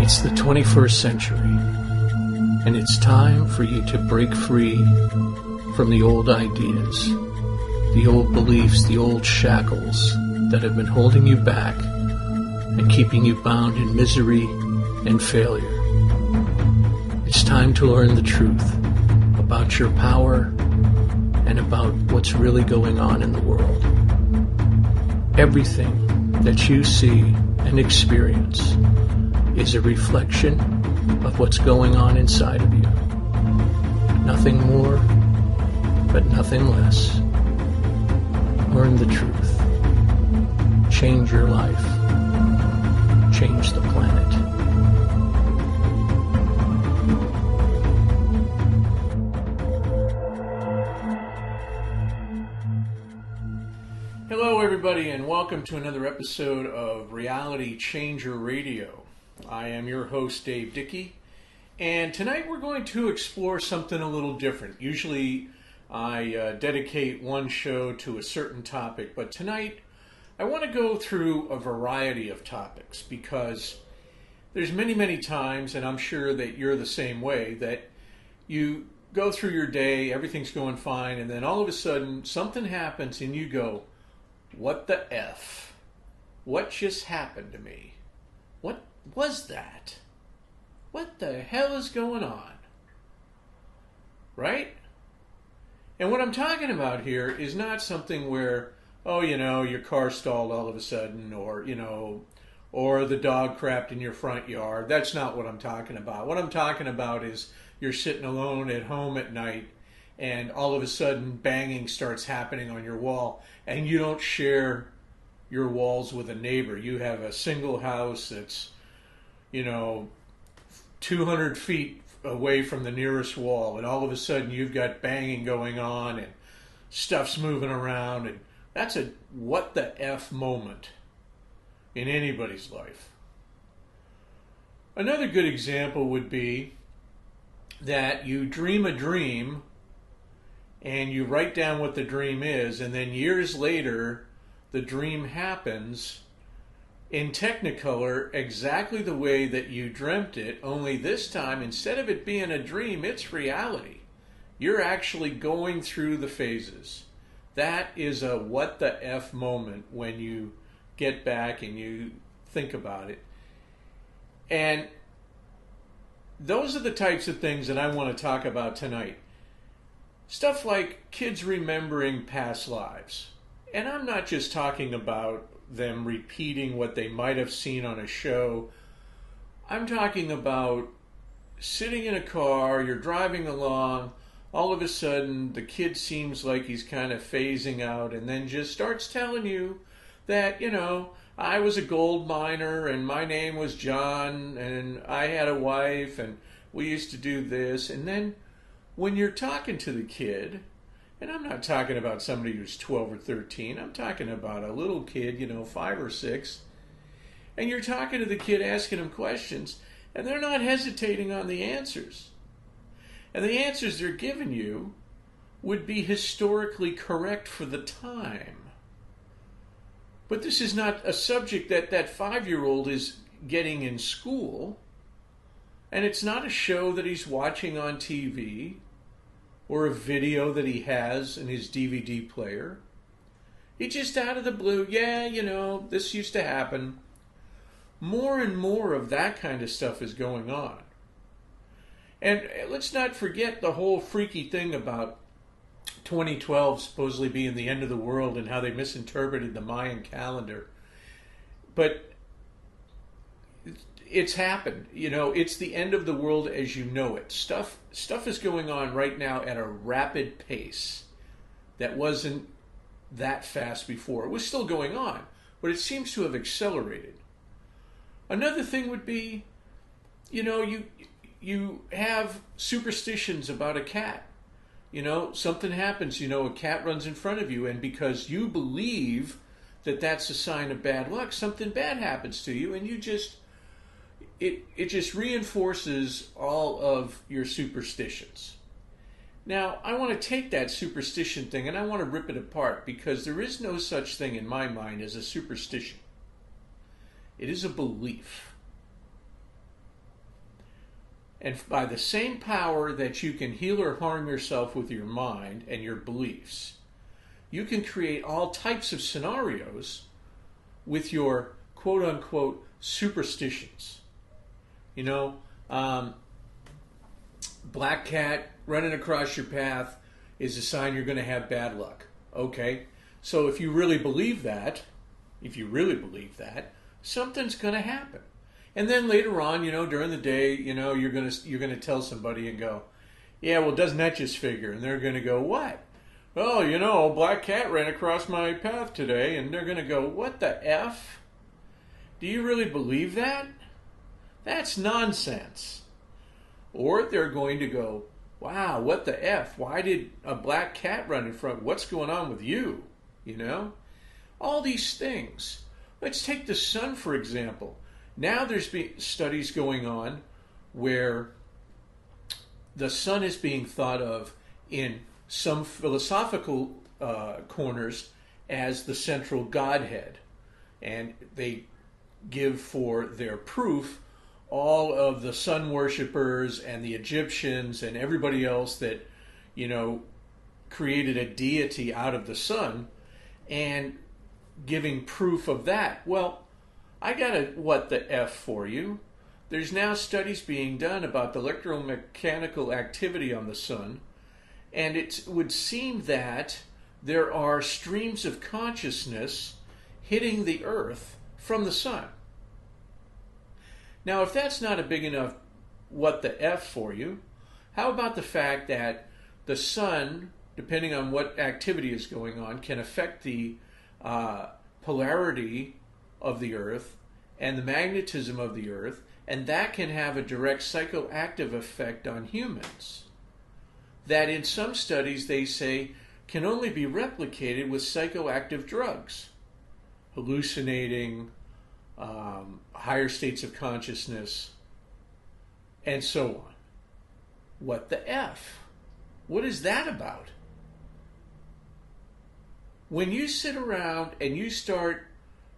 It's the 21st century, and it's time for you to break free from the old ideas, the old beliefs, the old shackles that have been holding you back and keeping you bound in misery and failure. It's time to learn the truth about your power and about what's really going on in the world. Everything that you see and experience is a reflection of what's going on inside of you. Nothing more, but nothing less. Learn the truth. Change your life. Change the planet. Hello everybody, and welcome to another episode of Reality Changer Radio. I am your host, Dave Dickey, and tonight we're going to explore something a little different. Usually I dedicate one show to a certain topic, but tonight I want to go through a variety of topics because there's many times, and I'm sure that you're the same way, that you go through your day, everything's going fine, and then all of a sudden something happens and you go, what the F? What just happened to me? What was that? What the hell is going on? Right? And what I'm talking about here is not something where, your car stalled all of a sudden, or the dog crapped in your front yard. That's not what I'm talking about. What I'm talking about is you're sitting alone at home at night and all of a sudden banging starts happening on your wall, and you don't share your walls with a neighbor. You have a single house that's 200 feet away from the nearest wall, and all of a sudden you've got banging going on and stuff's moving around, and that's a what the F moment in anybody's life. Another good example would be that you dream a dream and you write down what the dream is, and then years later the dream happens in Technicolor exactly the way that you dreamt it, only this time, instead of it being a dream, it's reality. You're actually going through the phases. That is a what the F moment when you get back and you think about it. And those are the types of things that I want to talk about tonight. Stuff like kids remembering past lives. And I'm not just talking about them repeating what they might have seen on a show. I'm talking about sitting in a car, you're driving along, all of a sudden the kid seems like he's kind of phasing out and then just starts telling you that, I was a gold miner and my name was John and I had a wife and we used to do this. And then when you're talking to the kid, and I'm not talking about somebody who's 12 or 13. I'm talking about a little kid, 5 or 6. And you're talking to the kid, asking him questions, and they're not hesitating on the answers. And the answers they're giving you would be historically correct for the time. But this is not a subject that 5-year-old is getting in school. And it's not a show that he's watching on TV. Or a video that he has in his DVD player. He just out of the blue, this used to happen. More and more of that kind of stuff is going on. And let's not forget the whole freaky thing about 2012 supposedly being the end of the world and how they misinterpreted the Mayan calendar. But it's happened. It's the end of the world as you know it. Stuff is going on right now at a rapid pace that wasn't that fast before. It was still going on, but it seems to have accelerated. Another thing would be, you have superstitions about a cat. Something happens, a cat runs in front of you, and because you believe that that's a sign of bad luck, something bad happens to you, and you just... It just reinforces all of your superstitions. Now, I want to take that superstition thing and I want to rip it apart because there is no such thing in my mind as a superstition. It is a belief. And by the same power that you can heal or harm yourself with your mind and your beliefs, you can create all types of scenarios with your quote unquote superstitions. You know, black cat running across your path is a sign you're going to have bad luck. Okay, so if you really believe that, something's going to happen. And then later on, during the day, you're gonna tell somebody and go, yeah, well, doesn't that just figure? And they're gonna go, what? Oh, a black cat ran across my path today. And they're gonna go, what the F? Do you really believe that? That's nonsense. Or they're going to go, wow, what the F? Why did a black cat run in front? What's going on with you? All these things. Let's take the sun, for example. Now there's been studies going on where the sun is being thought of in some philosophical corners as the central godhead. And they give for their proof all of the sun worshippers and the Egyptians and everybody else that, created a deity out of the sun and giving proof of that. Well, I got a what the F for you. There's now studies being done about the electromechanical activity on the sun, and it would seem that there are streams of consciousness hitting the earth from the sun. Now, if that's not a big enough what the F for you, how about the fact that the sun, depending on what activity is going on, can affect the polarity of the earth and the magnetism of the earth, and that can have a direct psychoactive effect on humans that in some studies they say can only be replicated with psychoactive drugs, hallucinating, higher states of consciousness, and so on. What the F? What is that about? When you sit around and you start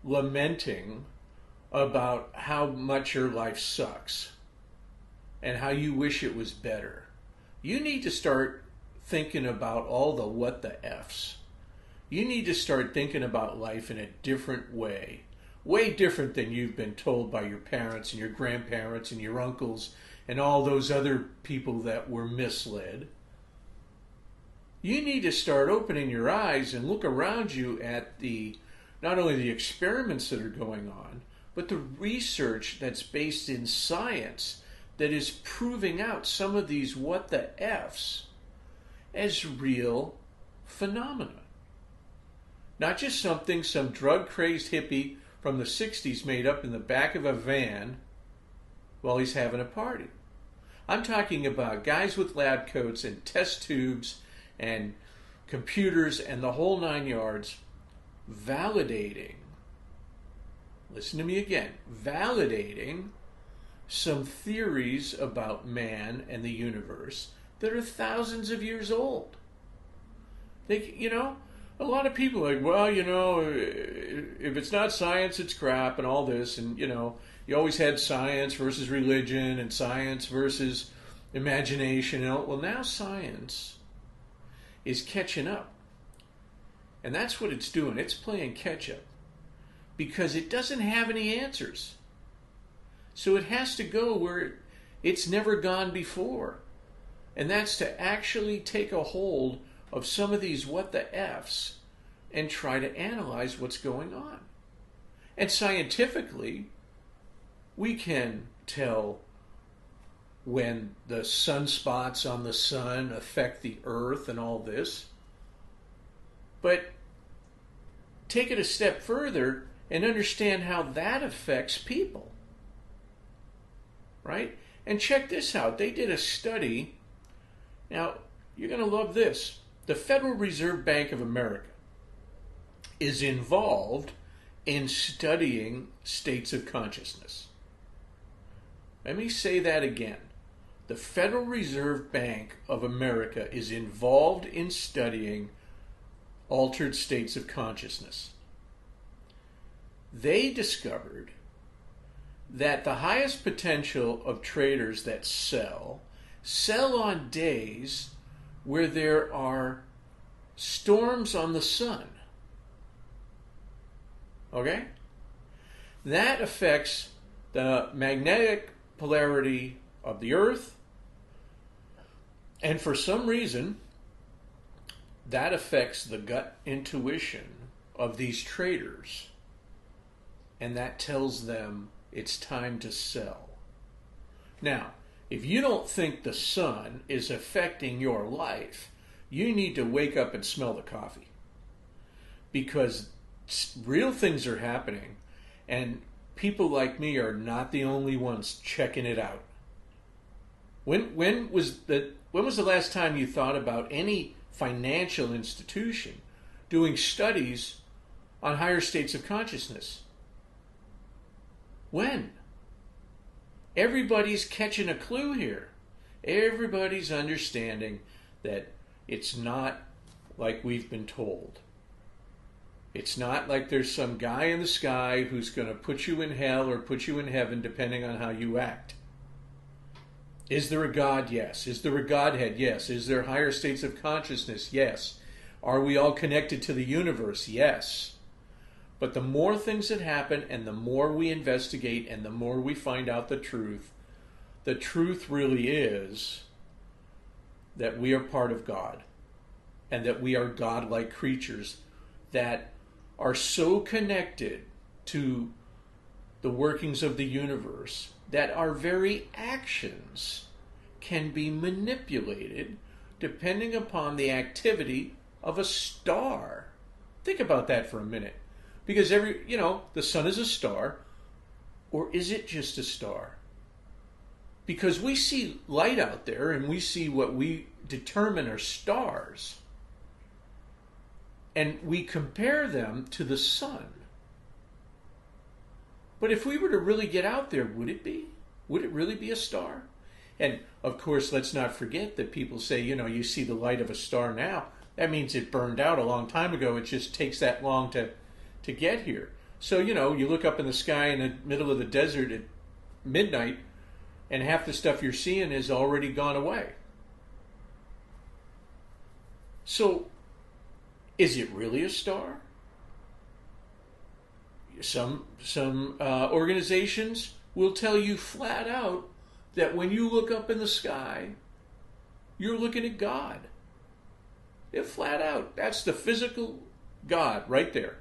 lamenting about how much your life sucks and how you wish it was better, you need to start thinking about all the what the F's. You need to start thinking about life in a different way different than you've been told by your parents and your grandparents and your uncles and all those other people that were misled. You need to start opening your eyes and look around you at not only the experiments that are going on, but the research that's based in science that is proving out some of these what the F's as real phenomena. Not just something some drug-crazed hippie from the 60s made up in the back of a van while he's having a party. I'm talking about guys with lab coats and test tubes and computers and the whole 9 yards validating, listen to me again, validating some theories about man and the universe that are thousands of years old. A lot of people are like, well, if it's not science, it's crap and all this. And, you always had science versus religion and science versus imagination. Well, now science is catching up. And that's what it's doing. It's playing catch up because it doesn't have any answers. So it has to go where it's never gone before. And that's to actually take a hold of some of these what the F's and try to analyze what's going on. And scientifically, we can tell when the sunspots on the sun affect the earth and all this. But take it a step further and understand how that affects people. Right? And check this out. They did a study. Now, you're going to love this. The Federal Reserve Bank of America is involved in studying states of consciousness. Let me say that again. The Federal Reserve Bank of America is involved in studying altered states of consciousness. They discovered that the highest potential of traders that sell on days where there are storms on the sun. Okay? That affects the magnetic polarity of the Earth, and for some reason, that affects the gut intuition of these traders, and that tells them it's time to sell. Now, if you don't think the sun is affecting your life, you need to wake up and smell the coffee, because real things are happening, and people like me are not the only ones checking it out. When was the last time you thought about any financial institution doing studies on higher states of consciousness? When? Everybody's catching a clue here. Everybody's understanding that it's not like we've been told. It's not like there's some guy in the sky who's going to put you in hell or put you in heaven depending on how you act. Is there a God? Yes. Is there a Godhead? Yes. Is there higher states of consciousness? Yes. Are we all connected to the universe? Yes. But the more things that happen and the more we investigate and the more we find out the truth really is that we are part of God and that we are God-like creatures that are so connected to the workings of the universe that our very actions can be manipulated depending upon the activity of a star. Think about that for a minute. Because the sun is a star, or is it just a star? Because we see light out there and we see what we determine are stars, and we compare them to the sun. But if we were to really get out there, would it be? Would it really be a star? And of course, let's not forget that people say, you see the light of a star now. That means it burned out a long time ago. It just takes that long to get here. So, you look up in the sky in the middle of the desert at midnight, and half the stuff you're seeing is already gone away. So, is it really a star? Some organizations will tell you flat out that when you look up in the sky, you're looking at God. They're flat out. That's the physical God right there.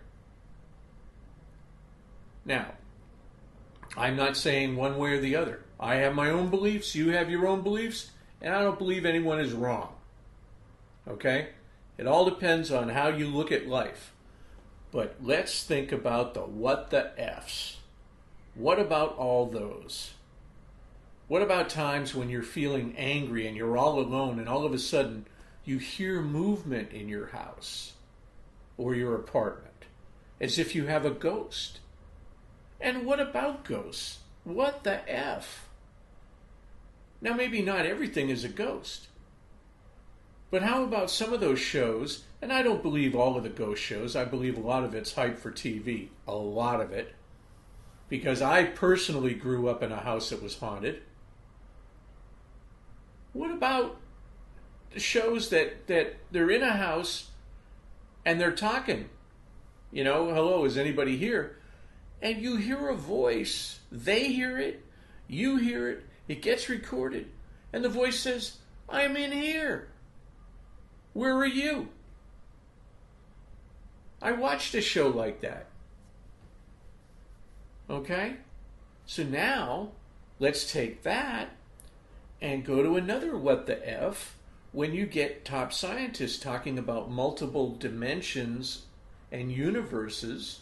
Now, I'm not saying one way or the other. I have my own beliefs, you have your own beliefs, and I don't believe anyone is wrong. Okay? It all depends on how you look at life. But let's think about the what the F's. What about all those? What about times when you're feeling angry and you're all alone and all of a sudden you hear movement in your house or your apartment as if you have a ghost? And what about ghosts? What the F? Now, maybe not everything is a ghost. But how about some of those shows, and I don't believe all of the ghost shows, I believe a lot of it's hype for TV, a lot of it, because I personally grew up in a house that was haunted. What about the shows that they're in a house and they're talking? Hello, is anybody here? And you hear a voice, they hear it, you hear it, it gets recorded, and the voice says, I'm in here. Where are you? I watched a show like that. Okay? So now, let's take that and go to another what the F when you get top scientists talking about multiple dimensions and universes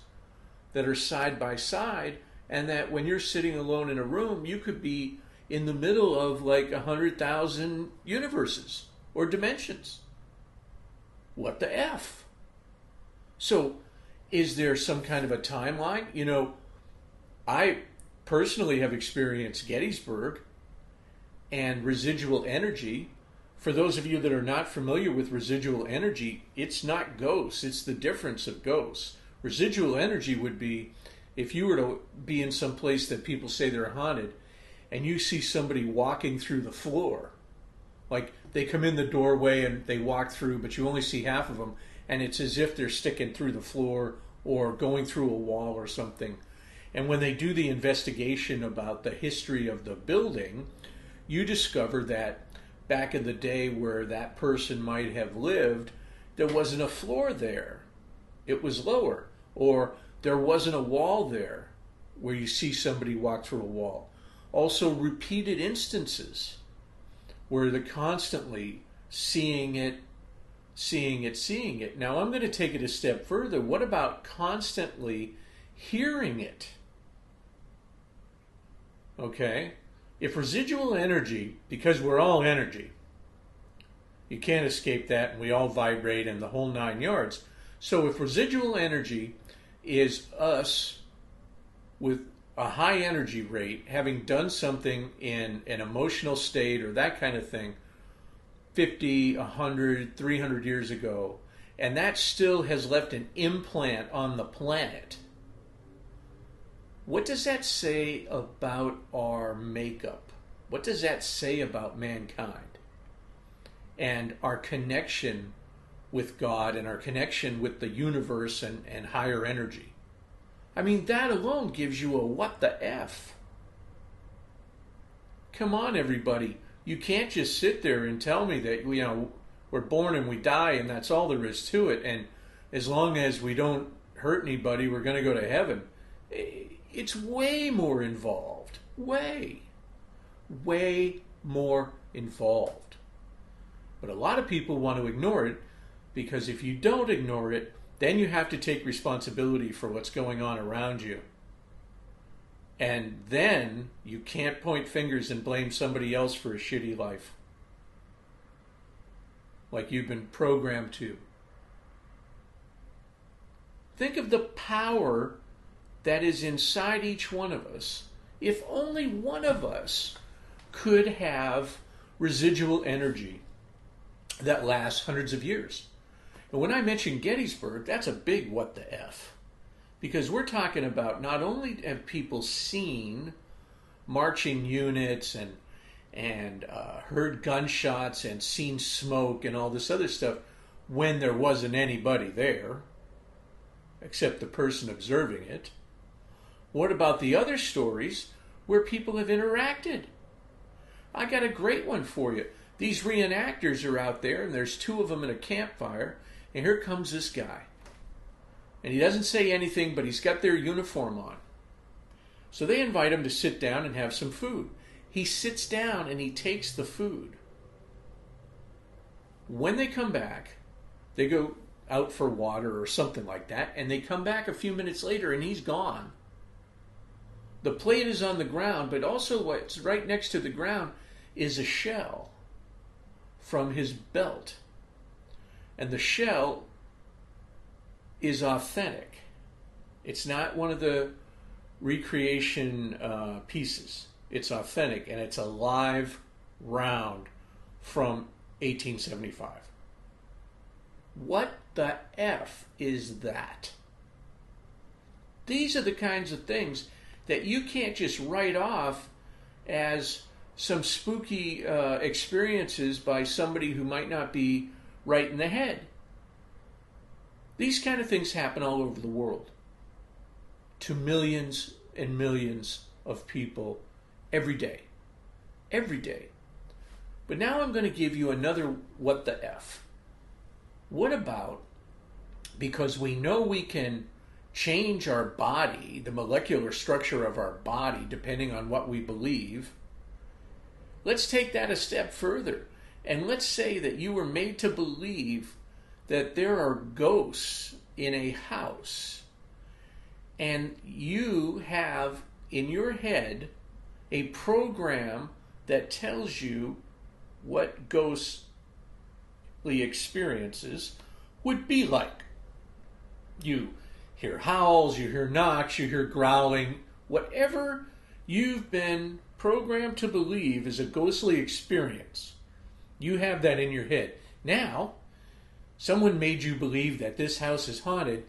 that are side by side, and that when you're sitting alone in a room, you could be in the middle of like 100,000 universes or dimensions. What the F? So, is there some kind of a timeline? I personally have experienced Gettysburg and residual energy. For those of you that are not familiar with residual energy, it's not ghosts, it's the difference of ghosts. Residual energy would be if you were to be in some place that people say they're haunted, and you see somebody walking through the floor, like they come in the doorway and they walk through, but you only see half of them, and it's as if they're sticking through the floor or going through a wall or something. And when they do the investigation about the history of the building, you discover that back in the day where that person might have lived, there wasn't a floor there. It was lower. Or there wasn't a wall there where you see somebody walk through a wall. Also, repeated instances where they're constantly seeing it. Now, I'm going to take it a step further. What about constantly hearing it? Okay? If residual energy, because we're all energy, you can't escape that, and we all vibrate and the whole 9 yards. So if residual energy is us with a high energy rate, having done something in an emotional state or that kind of thing 50, 100, 300 years ago, and that still has left an implant on the planet, what does that say about our makeup? What does that say about mankind and our connection with God and our connection with the universe and higher energy? I mean, that alone gives you a what the F. Come on, everybody. You can't just sit there and tell me that, we're born and we die and that's all there is to it. And as long as we don't hurt anybody, we're going to go to heaven. It's way more involved. Way more involved. But a lot of people want to ignore it, because if you don't ignore it, then you have to take responsibility for what's going on around you. And then you can't point fingers and blame somebody else for a shitty life, like you've been programmed to. Think of the power that is inside each one of us. If only one of us could have residual energy that lasts hundreds of years. And when I mention Gettysburg, that's a big what the F. Because we're talking about not only have people seen marching units and heard gunshots and seen smoke and all this other stuff when there wasn't anybody there, except the person observing it. What about the other stories where people have interacted? I got a great one for you. These reenactors are out there, and there's 2 of them in a campfire, and here comes this guy. And he doesn't say anything, but he's got their uniform on. So they invite him to sit down and have some food. He sits down and he takes the food. When they come back, they go out for water or something like that, and they come back a few minutes later and he's gone. The plate is on the ground, but also what's right next to the ground is a shell from his belt. And the shell is authentic. It's not one of the recreation pieces. It's authentic, and it's a live round from 1875. What the F is that? These are the kinds of things that you can't just write off as some spooky experiences by somebody who might not be right in the head. These kind of things happen all over the world to millions and millions of people every day. Every day. But now I'm going to give you another what the F. What about, because we know we can change our body, the molecular structure of our body, depending on what we believe, let's take that a step further. And let's say that you were made to believe that there are ghosts in a house, and you have in your head a program that tells you what ghostly experiences would be like. You hear howls, you hear knocks, you hear growling, whatever you've been programmed to believe is a ghostly experience. You have that in your head. Now, someone made you believe that this house is haunted,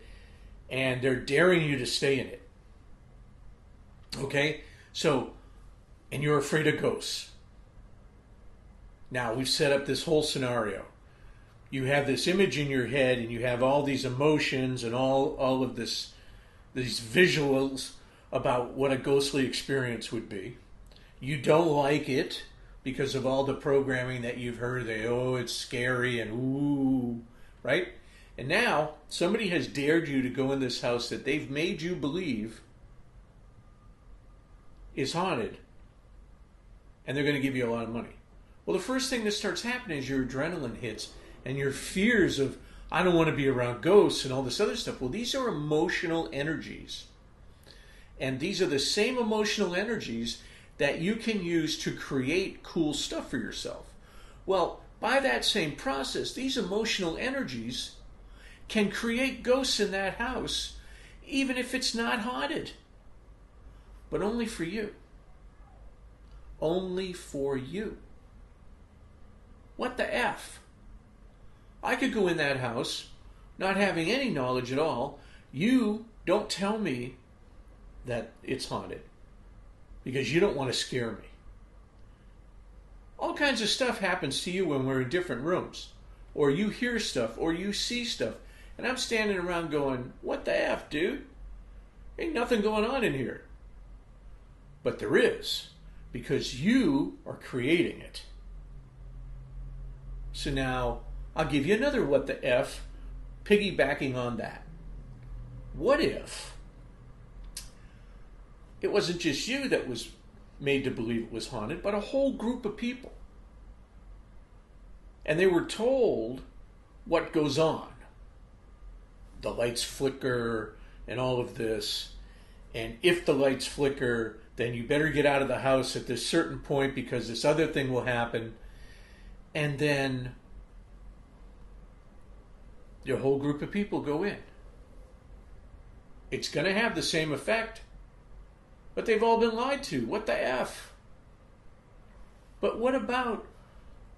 and they're daring you to stay in it. Okay? So, and you're afraid of ghosts. Now, we've set up this whole scenario. You have this image in your head, and you have all these emotions and all of these visuals about what a ghostly experience would be. You don't like it because of all the programming that you've heard. It's scary and ooh, right? And now somebody has dared you to go in this house that they've made you believe is haunted, and they're going to give you a lot of money. Well, the first thing that starts happening is your adrenaline hits and your fears of, I don't want to be around ghosts and all this other stuff. Well, these are emotional energies. And these are the same emotional energies that you can use to create cool stuff for yourself. Well, by that same process, these emotional energies can create ghosts in that house, even if it's not haunted. But only for you. Only for you. What the F? I could go in that house, not having any knowledge at all. You don't tell me that it's haunted because you don't want to scare me. All kinds of stuff happens to you when we're in different rooms, or you hear stuff, or you see stuff, and I'm standing around going, what the F, dude? Ain't nothing going on in here. But there is, because you are creating it. So now, I'll give you another what the F, piggybacking on that. What if it wasn't just you that was made to believe it was haunted, but a whole group of people? And they were told what goes on. The lights flicker and all of this. And if the lights flicker, then you better get out of the house at this certain point because this other thing will happen. And then your whole group of people go in. It's going to have the same effect, but they've all been lied to. What the F? But what about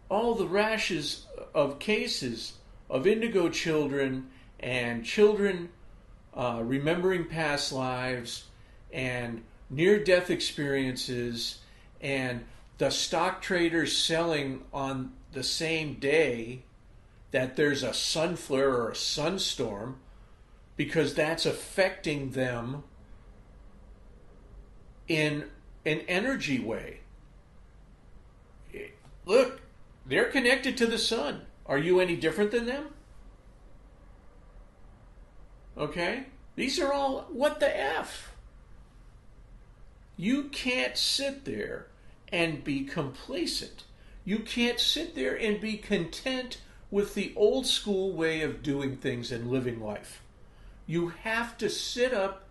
all the rashes of cases of indigo children and children remembering past lives and near-death experiences and the stock traders selling on the same day that there's a sun flare or a sunstorm because that's affecting them in an energy way? Look, they're connected to the sun. Are you any different than them? Okay? These are all what the F. You can't sit there and be complacent. You can't sit there and be content with the old school way of doing things and living life. You have to sit up,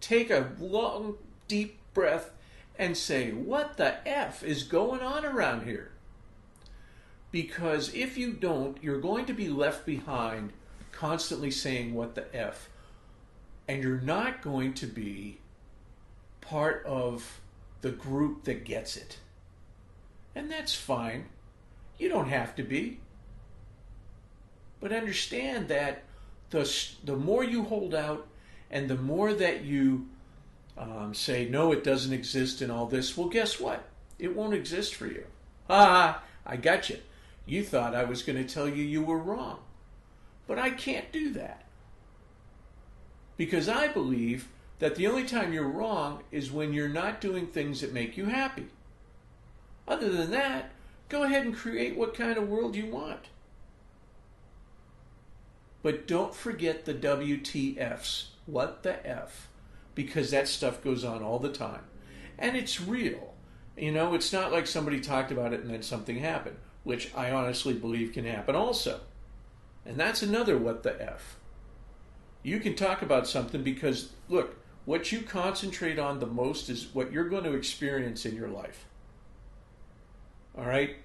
take a long, deep breath, and say, what the F is going on around here? Because if you don't, you're going to be left behind constantly saying, what the F? And you're not going to be part of the group that gets it. And that's fine. You don't have to be. But understand that the more you hold out and the more that you say, no, it doesn't exist and all this, well, guess what? It won't exist for you. I got you. You thought I was going to tell you you were wrong. But I can't do that. Because I believe that the only time you're wrong is when you're not doing things that make you happy. Other than that, go ahead and create what kind of world you want. But don't forget the WTFs. What the F? Because that stuff goes on all the time. And it's real. You know, it's not like somebody talked about it and then something happened, which I honestly believe can happen also. And that's another what the F. You can talk about something because, look, what you concentrate on the most is what you're going to experience in your life. All right?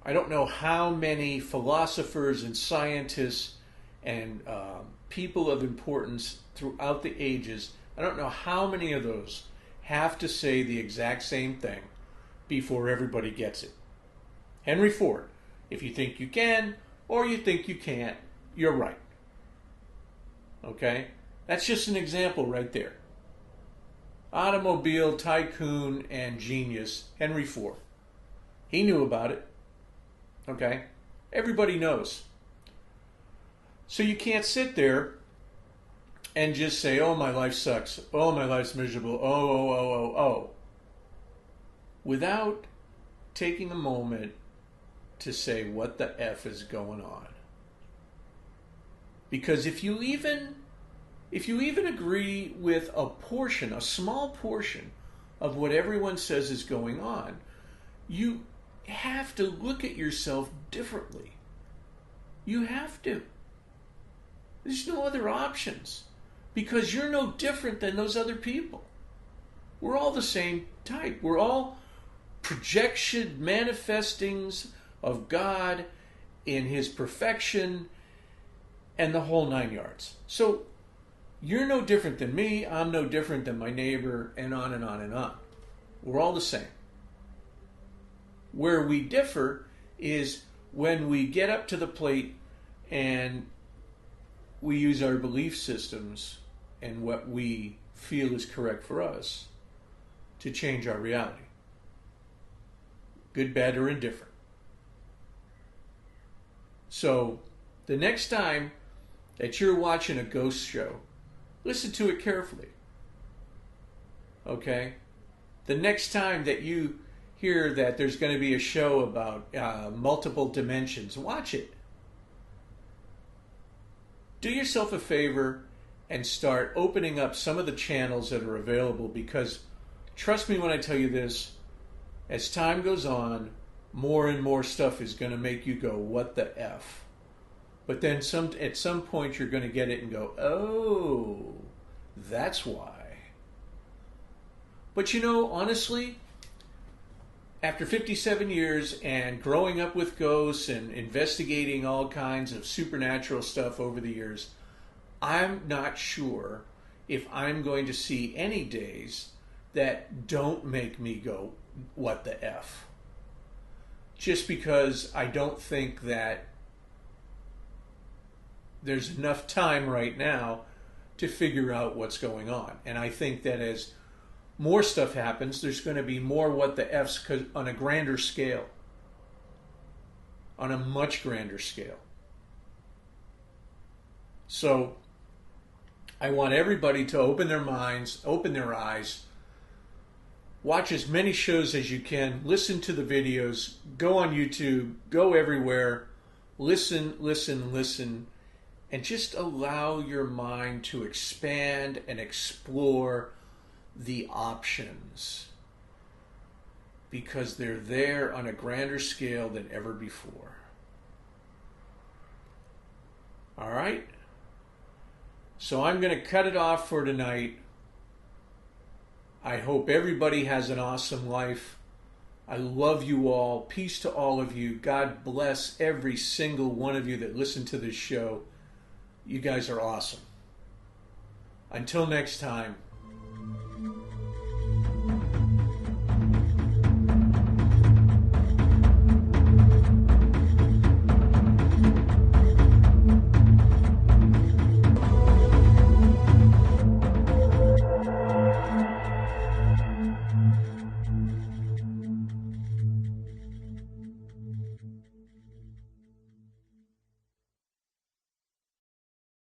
I don't know how many philosophers and scientists and people of importance throughout the ages, I don't know how many of those have to say the exact same thing before everybody gets it. Henry Ford, if you think you can or you think you can't, you're right. Okay? That's just an example right there. automobile tycoon and genius, Henry Ford. He knew about it. Okay? Everybody knows. So you can't sit there and just say, oh, my life sucks. Oh, my life's miserable. Oh. Without taking a moment to say, what the F is going on? Because if you even agree with a small portion of what everyone says is going on, you have to look at yourself differently. You have to. There's no other options. Because you're no different than those other people. We're all the same type. We're all projection manifestings of God in His perfection and the whole 9 yards. So you're no different than me. I'm no different than my neighbor, and on and on and on. We're all the same. Where we differ is when we get up to the plate and we use our belief systems and what we feel is correct for us to change our reality. Good, bad, or indifferent. So the next time that you're watching a ghost show, listen to it carefully. Okay? The next time that you hear that there's going to be a show about multiple dimensions, watch it. Do yourself a favor and start opening up some of the channels that are available, because trust me when I tell you this, as time goes on, more and more stuff is going to make you go, what the F? But then at some point you're going to get it and go, oh, that's why. But you know, honestly, after 57 years and growing up with ghosts and investigating all kinds of supernatural stuff over the years, I'm not sure if I'm going to see any days that don't make me go, what the F? Just because I don't think that there's enough time right now to figure out what's going on. And I think that as more stuff happens, there's going to be more what the F's on a grander scale. On a much grander scale. So I want everybody to open their minds, open their eyes, watch as many shows as you can, listen to the videos, go on YouTube, go everywhere, listen, and just allow your mind to expand and explore the options, because they're there on a grander scale than ever before. All right? So I'm going to cut it off for tonight. I hope everybody has an awesome life. I love you all. Peace to all of you. God bless every single one of you that listen to this show. You guys are awesome. Until next time.